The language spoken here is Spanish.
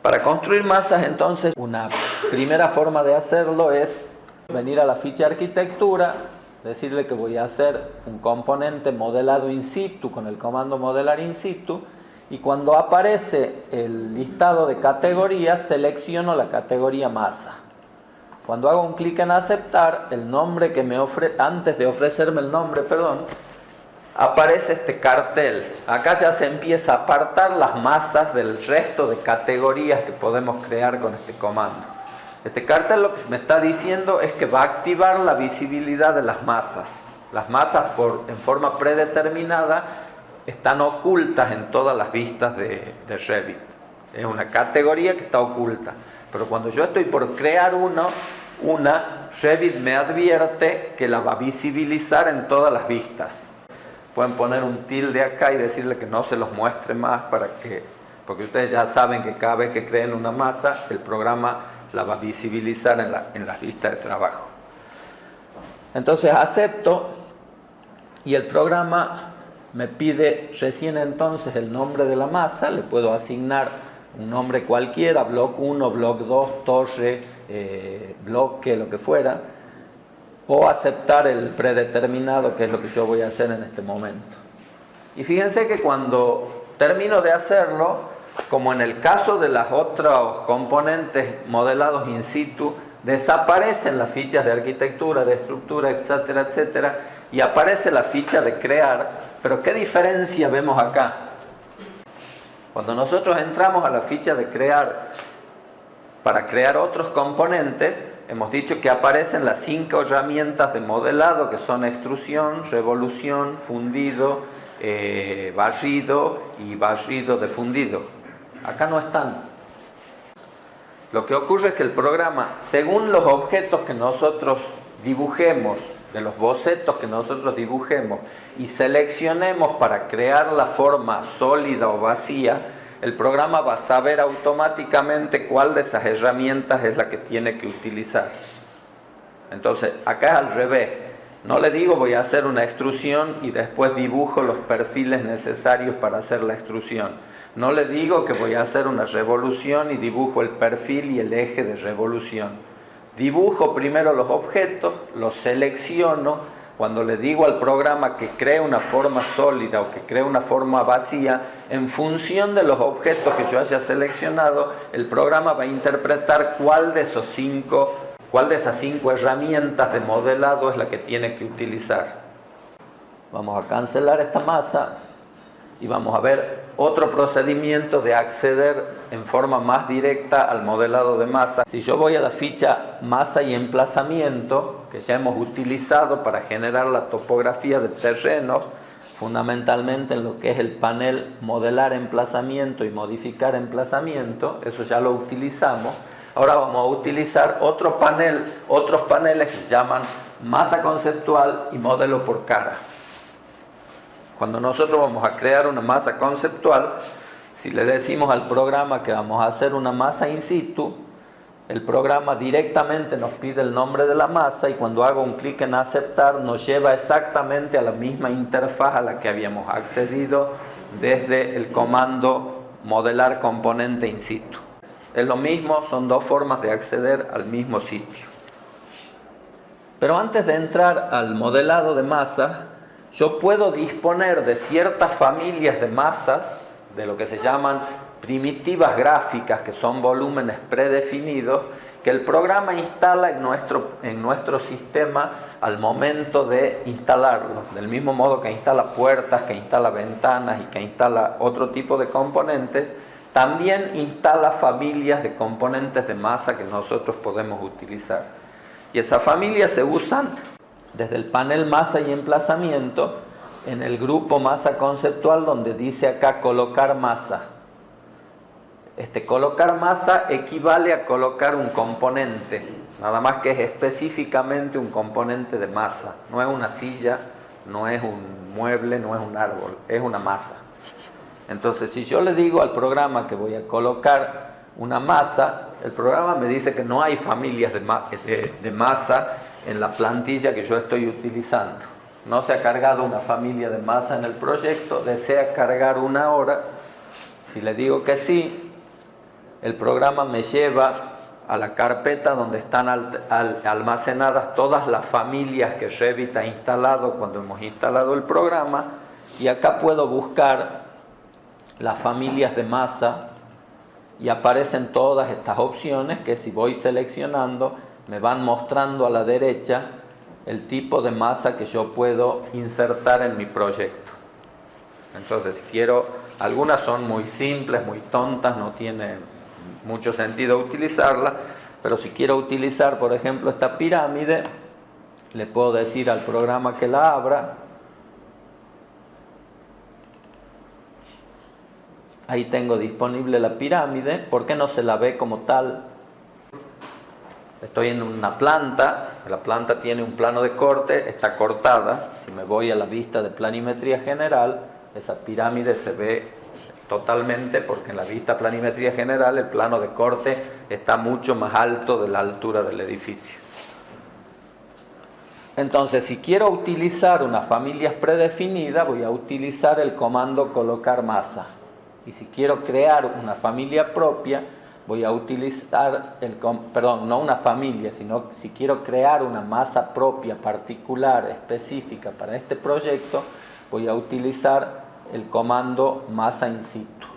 Para construir masas, entonces, una primera forma de hacerlo es venir a la ficha de arquitectura, decirle que voy a hacer un componente modelado in situ con el comando modelar in situ, y cuando aparece el listado de categorías, selecciono la categoría masa. Cuando hago un clic en aceptar, el nombre que me antes de ofrecerme el nombre, aparece este cartel. Acá ya se empieza a apartar las masas del resto de categorías que podemos crear con este comando. Este cartel lo que me está diciendo es que va a activar la visibilidad de las masas. Las masas en forma predeterminada están ocultas en todas las vistas de Revit. Es una categoría que está oculta. Pero cuando yo estoy por crear Revit me advierte que la va a visibilizar en todas las vistas. Pueden poner un tilde acá y decirle que no se los muestre más porque ustedes ya saben que cada vez que creen una masa, el programa la va a visibilizar en las vistas de trabajo. Entonces acepto y el programa me pide recién entonces el nombre de la masa. Le puedo asignar un nombre cualquiera, block 1, block 2, torre, bloque, lo que fuera, o aceptar el predeterminado, que es lo que yo voy a hacer en este momento. Y fíjense que cuando termino de hacerlo, como en el caso de los otros componentes modelados in situ, desaparecen las fichas de arquitectura, de estructura, etcétera, etcétera, y aparece la ficha de crear. Pero ¿qué diferencia vemos acá? Cuando nosotros entramos a la ficha de crear para crear otros componentes, hemos dicho que aparecen las 5 herramientas de modelado, que son extrusión, revolución, fundido, barrido y barrido de fundido. Acá no están. Lo que ocurre es que el programa, según los objetos que nosotros dibujemos, de los bocetos que nosotros dibujemos y seleccionemos para crear la forma sólida o vacía, el programa va a saber automáticamente cuál de esas herramientas es la que tiene que utilizar. Entonces, acá es al revés. No le digo voy a hacer una extrusión y después dibujo los perfiles necesarios para hacer la extrusión. No le digo que voy a hacer una revolución y dibujo el perfil y el eje de revolución. Dibujo primero los objetos, los selecciono. Cuando le digo al programa que cree una forma sólida o que cree una forma vacía, en función de los objetos que yo haya seleccionado, el programa va a interpretar cuál de esas 5 herramientas de modelado es la que tiene que utilizar. Vamos a cancelar esta masa y vamos a ver otro procedimiento de acceder en forma más directa al modelado de masa. Si yo voy a la ficha masa y emplazamiento, que ya hemos utilizado para generar la topografía de terrenos, fundamentalmente en lo que es el panel modelar emplazamiento y modificar emplazamiento, eso ya lo utilizamos. Ahora vamos a utilizar otros paneles que se llaman masa conceptual y modelo por cara. Cuando nosotros vamos a crear una masa conceptual, si le decimos al programa que vamos a hacer una masa in situ, el programa directamente nos pide el nombre de la masa y cuando hago un clic en aceptar nos lleva exactamente a la misma interfaz a la que habíamos accedido desde el comando modelar componente in situ. Es lo mismo, son 2 formas de acceder al mismo sitio. Pero antes de entrar al modelado de masas, yo puedo disponer de ciertas familias de masas, de lo que se llaman primitivas gráficas, que son volúmenes predefinidos, que el programa instala en nuestro sistema al momento de instalarlos. Del mismo modo que instala puertas, que instala ventanas y que instala otro tipo de componentes, también instala familias de componentes de masa que nosotros podemos utilizar. Y esas familias se usan desde el panel masa y emplazamiento, en el grupo masa conceptual donde dice acá colocar masa. Colocar masa equivale a colocar un componente, nada más que es específicamente un componente de masa. No es una silla, no es un mueble, no es un árbol, es una masa. Entonces, si yo le digo al programa que voy a colocar una masa, el programa me dice que no hay familias de masa en la plantilla que yo estoy utilizando. No se ha cargado una familia de masa en el proyecto, desea cargar una ahora. Si le digo que sí, el programa me lleva a la carpeta donde están almacenadas todas las familias que Revit ha instalado cuando hemos instalado el programa, y acá puedo buscar las familias de masa y aparecen todas estas opciones que, si voy seleccionando, me van mostrando a la derecha el tipo de masa que yo puedo insertar en mi proyecto. Entonces, si quiero, algunas son muy simples, muy tontas, no tienen mucho sentido utilizarla, pero si quiero utilizar, por ejemplo, esta pirámide, le puedo decir al programa que la abra. Ahí tengo disponible la pirámide. ¿Por qué no se la ve como tal? Estoy en una planta, la planta tiene un plano de corte, está cortada. Si me voy a la vista de planimetría general, esa pirámide se ve totalmente, porque en la vista planimetría general el plano de corte está mucho más alto de la altura del edificio. Entonces, si quiero utilizar unas familias predefinidas, voy a utilizar el comando colocar masa. Y si quiero crear una familia propia, voy a utilizar no una familia, sino si quiero crear una masa propia, particular, específica para este proyecto, voy a utilizar el comando masa in situ.